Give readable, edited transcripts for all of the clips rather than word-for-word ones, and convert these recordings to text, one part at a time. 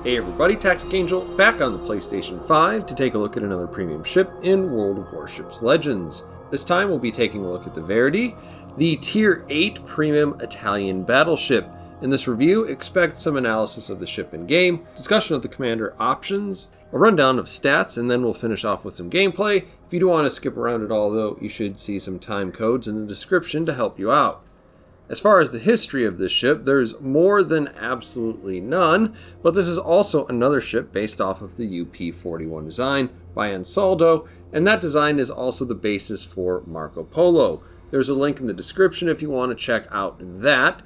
Hey everybody, TacticAngel back on the PlayStation 5 to take a look at another premium ship in World of Warships Legends. This time we'll be taking a look at the Verdi, the Tier 8 premium Italian battleship. In this review, expect some analysis of the ship in game, discussion of the commander options, a rundown of stats, and then we'll finish off with some gameplay. If you do want to skip around at all though, you should see some time codes in the description to help you out. As far as the history of this ship, there's more than absolutely none, but this is also another ship based off of the UP-41 design by Ansaldo, and that design is also the basis for Marco Polo. There's a link in the description if you want to check out that.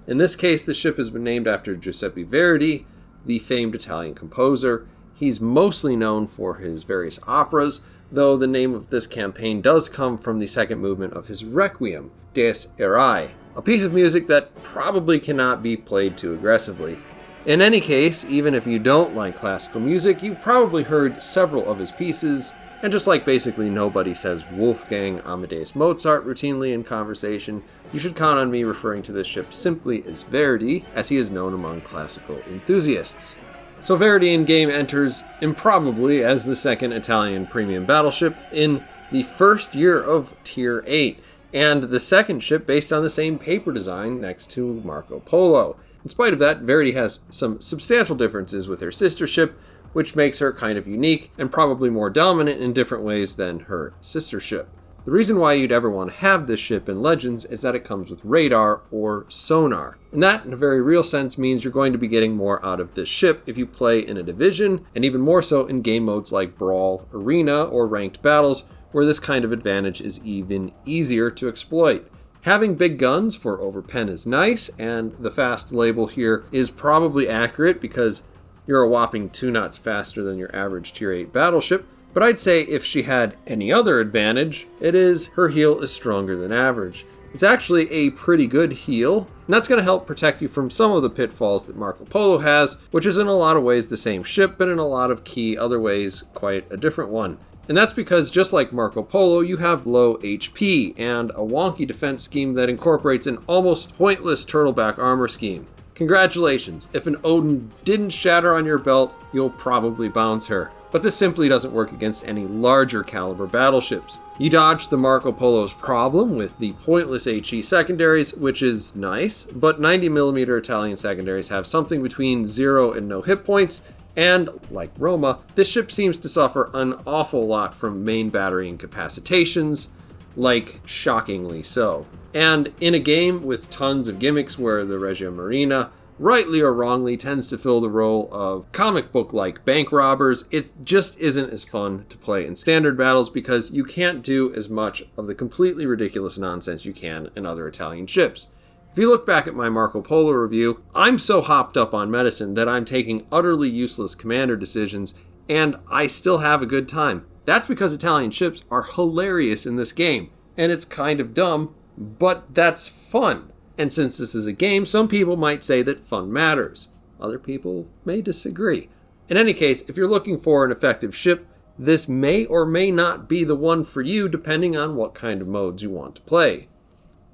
In this case, the ship has been named after Giuseppe Verdi, the famed Italian composer. He's mostly known for his various operas, though the name of this campaign does come from the second movement of his Requiem, Dies Irae, a piece of music that probably cannot be played too aggressively. In any case, even if you don't like classical music, you've probably heard several of his pieces, and just like basically nobody says Wolfgang Amadeus Mozart routinely in conversation, you should count on me referring to this ship simply as Verdi, as he is known among classical enthusiasts. So Verdi in game enters improbably as the second Italian premium battleship in the first year of Tier 8, and the second ship based on the same paper design next to Marco Polo. In spite of that, Verdi has some substantial differences with her sister ship, which makes her kind of unique and probably more dominant in different ways than her sister ship. The reason why you'd ever want to have this ship in Legends is that it comes with radar or sonar. And that, in a very real sense, means you're going to be getting more out of this ship if you play in a division, and even more so in game modes like Brawl, Arena, or Ranked Battles, where this kind of advantage is even easier to exploit. Having big guns for overpen is nice, and the fast label here is probably accurate because you're a whopping 2 knots faster than your average Tier 8 battleship, but I'd say if she had any other advantage, it is her heal is stronger than average. It's actually a pretty good heal, and that's going to help protect you from some of the pitfalls that Marco Polo has, which is in a lot of ways the same ship, but in a lot of key other ways quite a different one. And that's because just like Marco Polo, you have low HP and a wonky defense scheme that incorporates an almost pointless turtleback armor scheme. Congratulations, if an Odin didn't shatter on your belt, you'll probably bounce her. But this simply doesn't work against any larger caliber battleships. You dodge the Marco Polo's problem with the pointless HE secondaries, which is nice, but 90mm Italian secondaries have something between 0 and no hit points, and, like Roma, this ship seems to suffer an awful lot from main battery incapacitations, like shockingly so. And in a game with tons of gimmicks where the Regia Marina, rightly or wrongly, tends to fill the role of comic book-like bank robbers, it just isn't as fun to play in standard battles because you can't do as much of the completely ridiculous nonsense you can in other Italian ships. If you look back at my Marco Polo review, I'm so hopped up on medicine that I'm taking utterly useless commander decisions, and I still have a good time. That's because Italian ships are hilarious in this game, and it's kind of dumb, but that's fun. And since this is a game, some people might say that fun matters. Other people may disagree. In any case, if you're looking for an effective ship, this may or may not be the one for you depending on what kind of modes you want to play.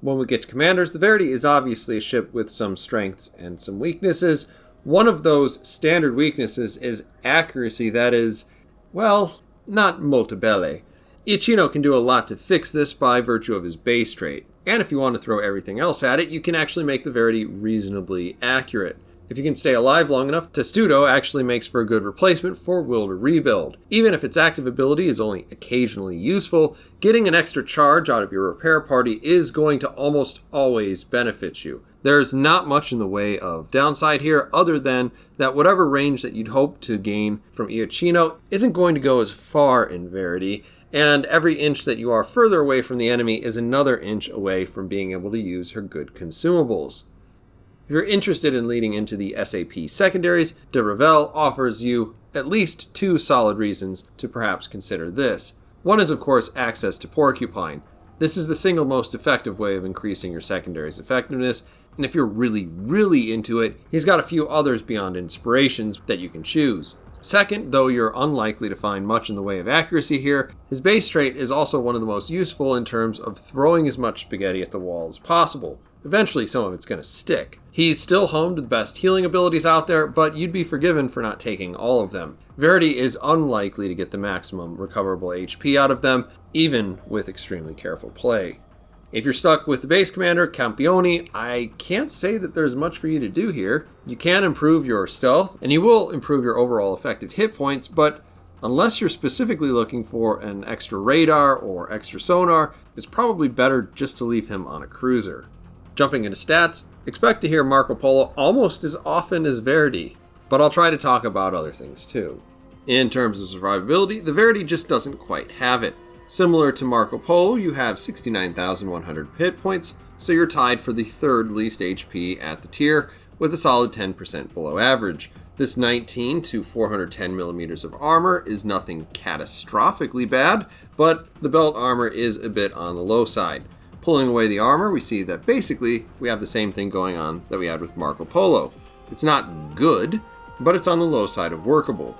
When we get to commanders, the Verdi is obviously a ship with some strengths and some weaknesses. One of those standard weaknesses is accuracy that is, well, not molto bene. Iachino can do a lot to fix this by virtue of his base trait. And if you want to throw everything else at it, you can actually make the Verdi reasonably accurate. If you can stay alive long enough, Testudo actually makes for a good replacement for Will to Rebuild. Even if its active ability is only occasionally useful, getting an extra charge out of your repair party is going to almost always benefit you. There's not much in the way of downside here other than that whatever range that you'd hope to gain from Iachino isn't going to go as far in Verdi, and every inch that you are further away from the enemy is another inch away from being able to use her good consumables. If you're interested in leading into the SAP secondaries, de Revel offers you at least 2 solid reasons to perhaps consider this. One is, of course, access to Porcupine. This is the single most effective way of increasing your secondaries' effectiveness, and if you're really into it, he's got a few others beyond inspirations that you can choose. Second, though you're unlikely to find much in the way of accuracy here, his base trait is also one of the most useful in terms of throwing as much spaghetti at the wall as possible. eventually some of it's going to stick. He's still home to the best healing abilities out there, but you'd be forgiven for not taking all of them. Verdi is unlikely to get the maximum recoverable HP out of them, even with extremely careful play. If you're stuck with the base commander, Campione, I can't say that there's much for you to do here. You can improve your stealth, and you will improve your overall effective hit points, but unless you're specifically looking for an extra radar or extra sonar, it's probably better just to leave him on a cruiser. Jumping into stats, expect to hear Marco Polo almost as often as Verdi, but I'll try to talk about other things too. In terms of survivability, the Verdi just doesn't quite have it. Similar to Marco Polo, you have 69,100 hit points, so you're tied for the third least HP at the tier, with a solid 10% below average. This 19 to 410 millimeters of armor is nothing catastrophically bad, but the belt armor is a bit on the low side. Pulling away the armor, we see that basically we have the same thing going on that we had with Marco Polo. It's not good, but it's on the low side of workable.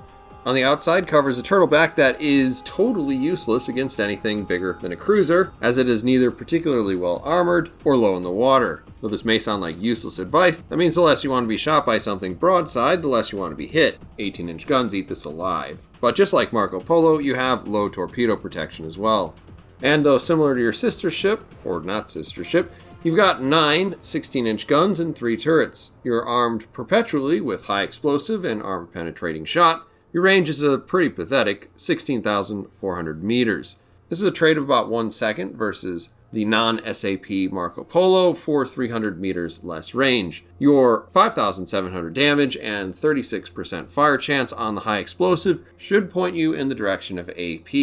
On the outside covers a turtleback that is totally useless against anything bigger than a cruiser, as it is neither particularly well armored or low in the water. Though this may sound like useless advice, that means the less you want to be shot by something broadside, the less you want to be hit. 18-inch guns eat this alive. But just like Marco Polo, you have low torpedo protection as well. And though similar to your sister ship, or not sister ship, you've got 9 16-inch guns and 3 turrets. You're armed perpetually with high explosive and armor-penetrating shot. Your range is a pretty pathetic 16,400 meters. This is a trade of about 1 second versus the non-SAP Marco Polo for 300 meters less range. Your 5,700 damage and 36% fire chance on the high explosive should point you in the direction of AP,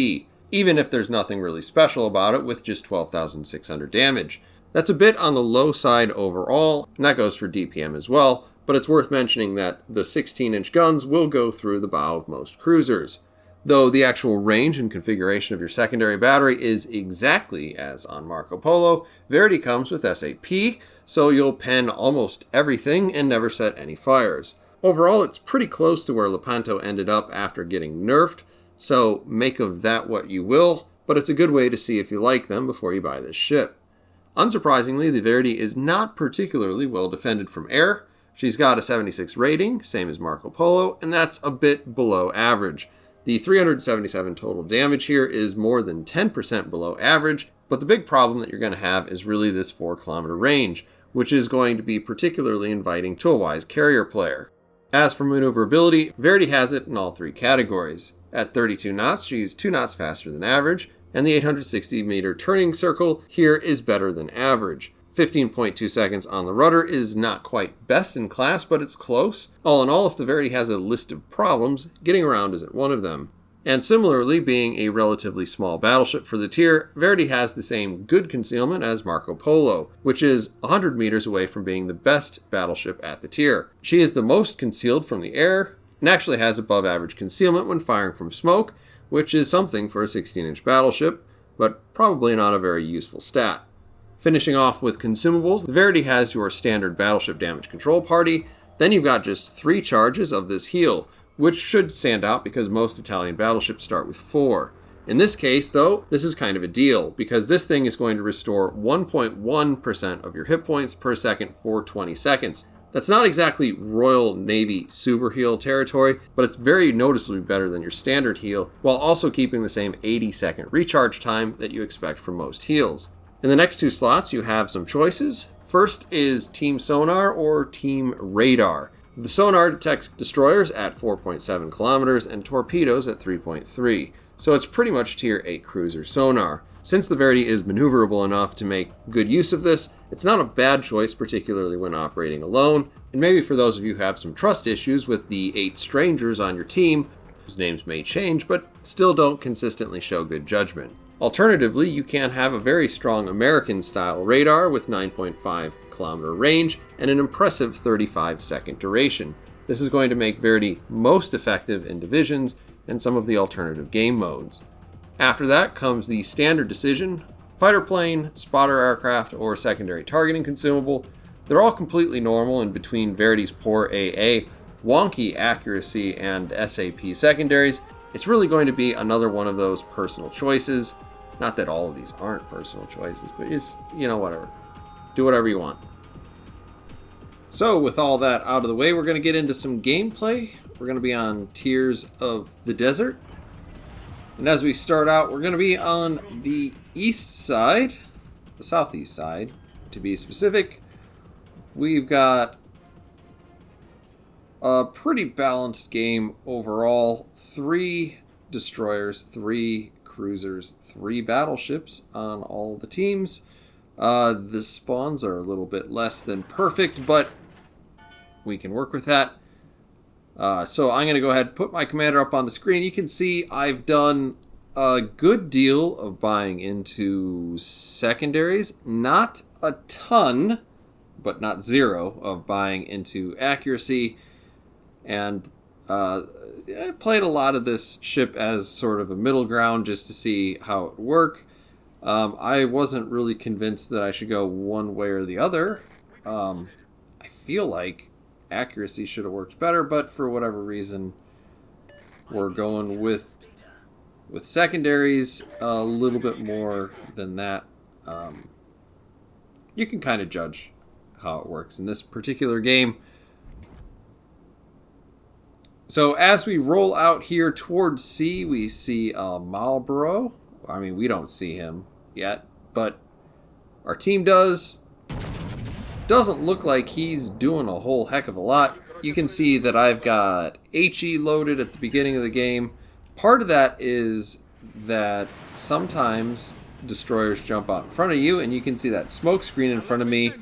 even if there's nothing really special about it with just 12,600 damage. That's a bit on the low side overall, and that goes for DPM as well, but it's worth mentioning that the 16-inch guns will go through the bow of most cruisers. Though the actual range and configuration of your secondary battery is exactly as on Marco Polo, Verdi comes with SAP, so you'll pen almost everything and never set any fires. Overall, it's pretty close to where Lepanto ended up after getting nerfed, so make of that what you will, but it's a good way to see if you like them before you buy this ship. Unsurprisingly, the Verdi is not particularly well defended from air. She's got a 76 rating, same as Marco Polo, and that's a bit below average. The 377 total damage here is more than 10% below average, but the big problem that you're going to have is really this 4-kilometer range, which is going to be particularly inviting to a wise carrier player. As for maneuverability, Verdi has it in all 3 categories. At 32 knots, she's 2 knots faster than average, and the 860-meter turning circle here is better than average. 15.2 seconds on the rudder is not quite best in class, but it's close. All in all, if the Verdi has a list of problems, getting around isn't one of them. And similarly, being a relatively small battleship for the tier, Verdi has the same good concealment as Marco Polo, which is 100 meters away from being the best battleship at the tier. She is the most concealed from the air, and actually has above average concealment when firing from smoke, which is something for a 16-inch battleship, but probably not a very useful stat. Finishing off with consumables, the Verdi has your standard battleship damage control party, then you've got just 3 charges of this heal, which should stand out because most Italian battleships start with 4. In this case, though, this is kind of a deal, because this thing is going to restore 1.1% of your hit points per second for 20 seconds. That's not exactly Royal Navy super heal territory, but it's very noticeably better than your standard heal, while also keeping the same 80-second recharge time that you expect from most heals. In the next 2 slots, you have some choices. First is Team Sonar or Team Radar. The sonar detects destroyers at 4.7 kilometers and torpedoes at 3.3, so it's pretty much tier 8 cruiser sonar. Since the Verdi is maneuverable enough to make good use of this, it's not a bad choice, particularly when operating alone, and maybe for those of you who have some trust issues with the 8 strangers on your team, whose names may change, but still don't consistently show good judgment. Alternatively, you can have a very strong American-style radar with 9.5 kilometer range and an impressive 35-second duration. This is going to make Verdi most effective in divisions and some of the alternative game modes. After that comes the standard decision: fighter plane, spotter aircraft, or secondary targeting consumable. They're all completely normal in between Verdi's poor AA, wonky accuracy, and SAP secondaries. It's really going to be another one of those personal choices. Not that all of these aren't personal choices, but it's, whatever. Do whatever you want. So with all that out of the way, we're going to get into some gameplay. We're going to be on Tears of the Desert. And as we start out, we're going to be on the east side, the southeast side, to be specific. We've got a pretty balanced game overall. 3 destroyers, 3 cruisers, 3 battleships on all the teams. The spawns are a little bit less than perfect, but we can work with that. So I'm going to go ahead and put my commander up on the screen. You can see I've done a good deal of buying into secondaries. Not a ton, but not zero of buying into accuracy. And I played a lot of this ship as sort of a middle ground just to see how it would work. I wasn't really convinced that I should go one way or the other. I feel like accuracy should have worked better, but for whatever reason, we're going with secondaries a little bit more than that. You can kind of judge how it works in this particular game. So as we roll out here towards sea, we see Marlborough. I mean, we don't see him yet, but our team does. Doesn't look like he's doing a whole heck of a lot. You can see that I've got HE loaded at the beginning of the game. Part of that is that sometimes destroyers jump out in front of you, and you can see that smoke screen in front of me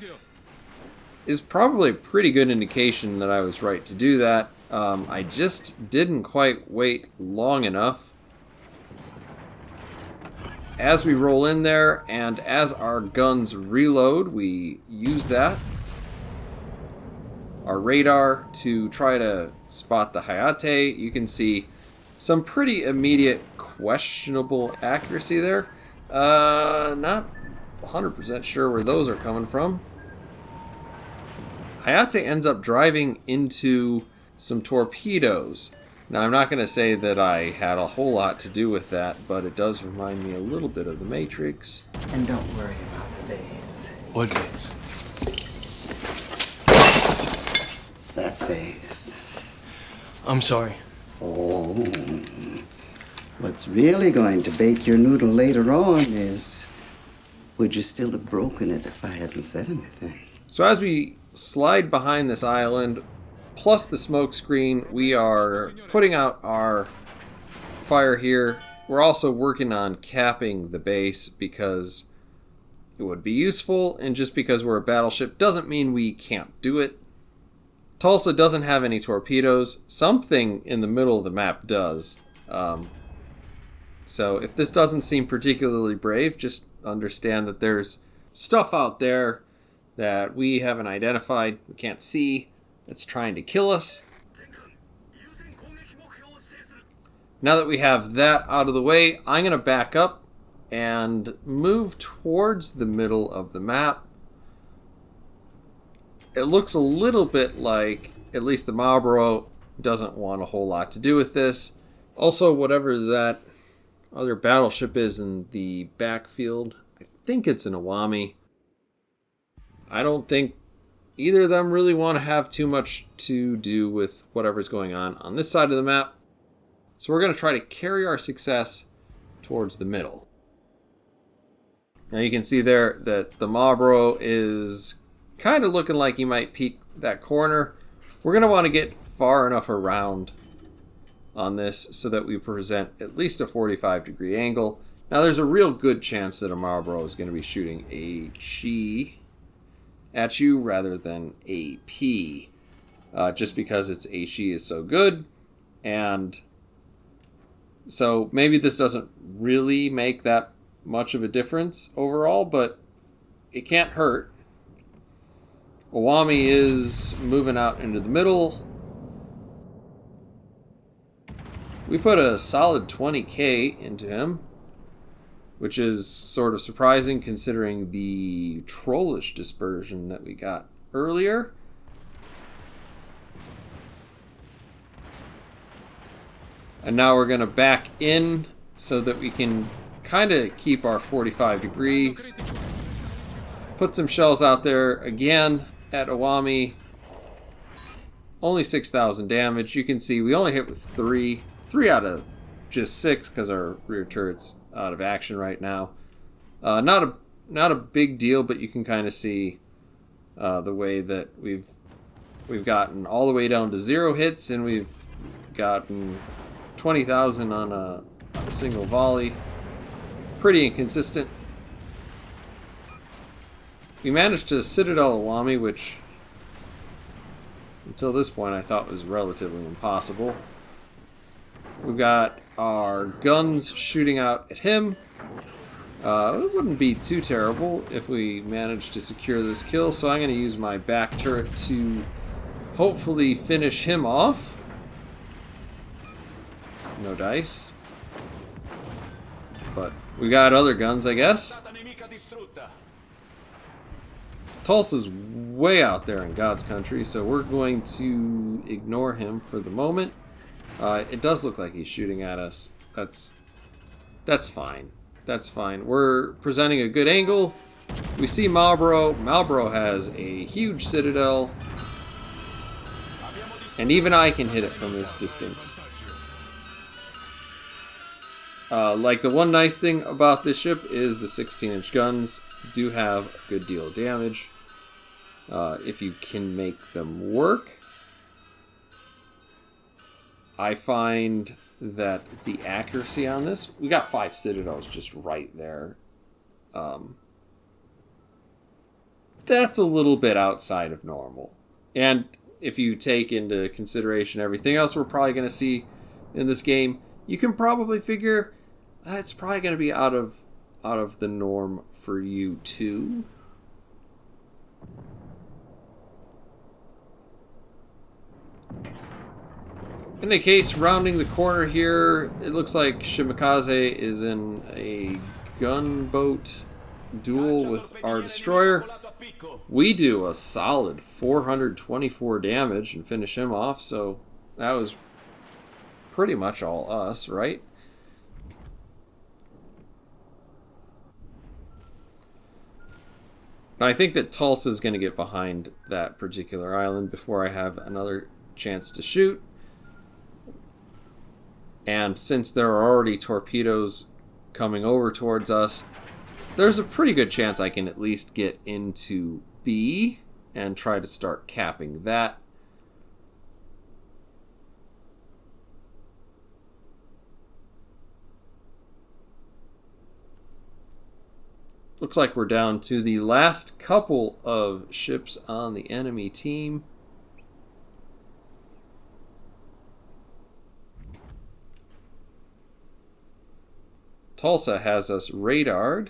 is probably a pretty good indication that I was right to do that. I just didn't quite wait long enough. As we roll in there and as our guns reload, we use that, our radar, to try to spot the Hayate. You can see some pretty immediate questionable accuracy there. Not 100% sure where those are coming from. Hayate ends up driving into some torpedoes. Now, I'm not going to say that I had a whole lot to do with that, but it does remind me a little bit of the Matrix. And don't worry about the vase. What vase? That vase. I'm sorry. Oh. What's really going to bake your noodle later on is, would you still have broken it if I hadn't said anything? So as we slide behind this island, plus the smoke screen, we are putting out our fire here. We're also working on capping the base because it would be useful, and just because we're a battleship doesn't mean we can't do it. Tulsa doesn't have any torpedoes. Something in the middle of the map does. So if this doesn't seem particularly brave, just understand that there's stuff out there that we haven't identified, we can't see, that's trying to kill us. Now that we have that out of the way, I'm going to back up and move towards the middle of the map. It looks a little bit like, at least the Marlborough doesn't want a whole lot to do with this. Also, whatever that other battleship is in the backfield, I think it's an Awami. I don't think either of them really want to have too much to do with whatever's going on this side of the map. So we're going to try to carry our success towards the middle. Now you can see there that the Marlborough is kind of looking like he might peek that corner. We're going to want to get far enough around on this so that we present at least a 45-degree angle. Now there's a real good chance that a Marlborough is going to be shooting HE at you rather than AP, just because its HE is so good. And so maybe this doesn't really make that much of a difference overall, but it can't hurt. Awami is moving out into the middle. We put a solid 20k into him, which is sort of surprising considering the trollish dispersion that we got earlier. And now we're going to back in so that we can kind of keep our 45 degrees. Put some shells out there again at Awami. Only 6,000 damage. You can see we only hit with 3. 3 out of just 6 because our rear turret's out of action right now. Not a big deal, but you can kind of see the way that we've gotten all the way down to 0 hits, and we've gotten 20,000 on a single volley. Pretty inconsistent. We managed to Citadel Awami, which until this point I thought was relatively impossible. We've got our guns shooting out at him. It wouldn't be too terrible if we managed to secure this kill, so I'm going to use my back turret to hopefully finish him off. No dice. But we got other guns, I guess. Tulsa's way out there in God's country, so we're going to ignore him for the moment. It does look like he's shooting at us. That's fine. That's fine. We're presenting a good angle. We see Marlboro. Marlboro has a huge citadel. And even I can hit it from this distance. Like, the one nice thing about this ship is the 16-inch guns do have a good deal of damage. If you can make them work. I find that the accuracy on this, we got 5 citadels just right there. That's a little bit outside of normal. And if you take into consideration everything else we're probably going to see in this game, you can probably figure it's probably going to be out of the norm for you too. In any case, rounding the corner here, it looks like Shimakaze is in a gunboat duel with our destroyer. We do a solid 424 damage and finish him off, so that was pretty much all us, right? Now, I think that Tulsa is going to get behind that particular island before I have another chance to shoot. And since there are already torpedoes coming over towards us, there's a pretty good chance I can at least get into B and try to start capping that. Looks like we're down to the last couple of ships on the enemy team. Tulsa has us radared.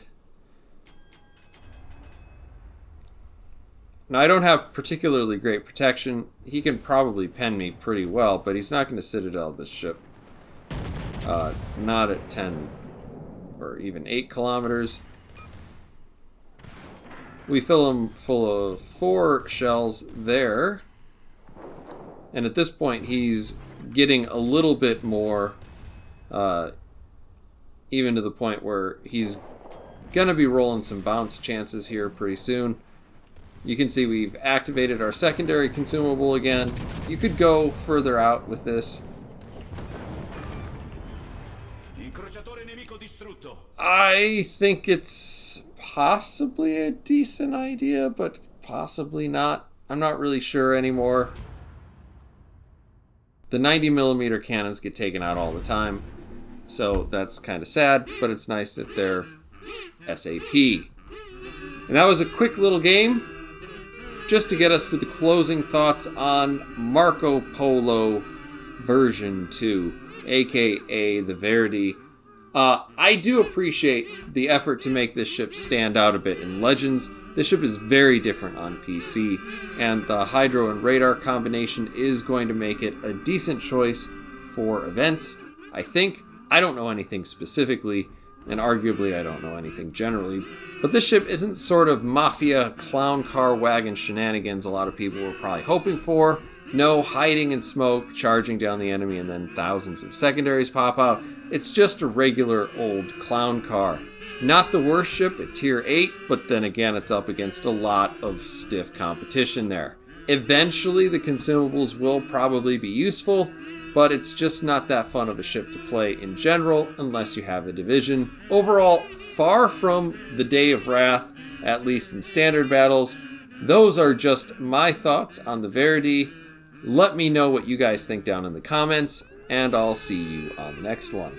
Now, I don't have particularly great protection. He can probably pen me pretty well, but he's not going to Citadel this ship. Not at 10 or even 8 kilometers. We fill him full of 4 shells there. And at this point, he's getting a little bit more, even to the point where he's going to be rolling some bounce chances here pretty soon. You can see we've activated our secondary consumable again. You could go further out with this. I think it's possibly a decent idea, but possibly not. I'm not really sure anymore. The 90mm cannons get taken out all the time, so that's kind of sad, but it's nice that they're SAP. And that was a quick little game just to get us to the closing thoughts on Marco Polo version 2, aka the Verdi. I do appreciate the effort to make this ship stand out a bit in Legends. This ship is very different on PC, and the Hydro and Radar combination is going to make it a decent choice for events, I think. I don't know anything specifically, and arguably I don't know anything generally, but this ship isn't sort of mafia clown car wagon shenanigans a lot of people were probably hoping for. No hiding in smoke, charging down the enemy, and then thousands of secondaries pop out. It's just a regular old clown car. Not the worst ship at tier 8, but then again it's up against a lot of stiff competition there. Eventually, the consumables will probably be useful, but it's just not that fun of a ship to play in general unless you have a division. Overall, far from the Day of Wrath, at least in standard battles. Those are just my thoughts on the Verdi. Let me know what you guys think down in the comments, and I'll see you on the next one.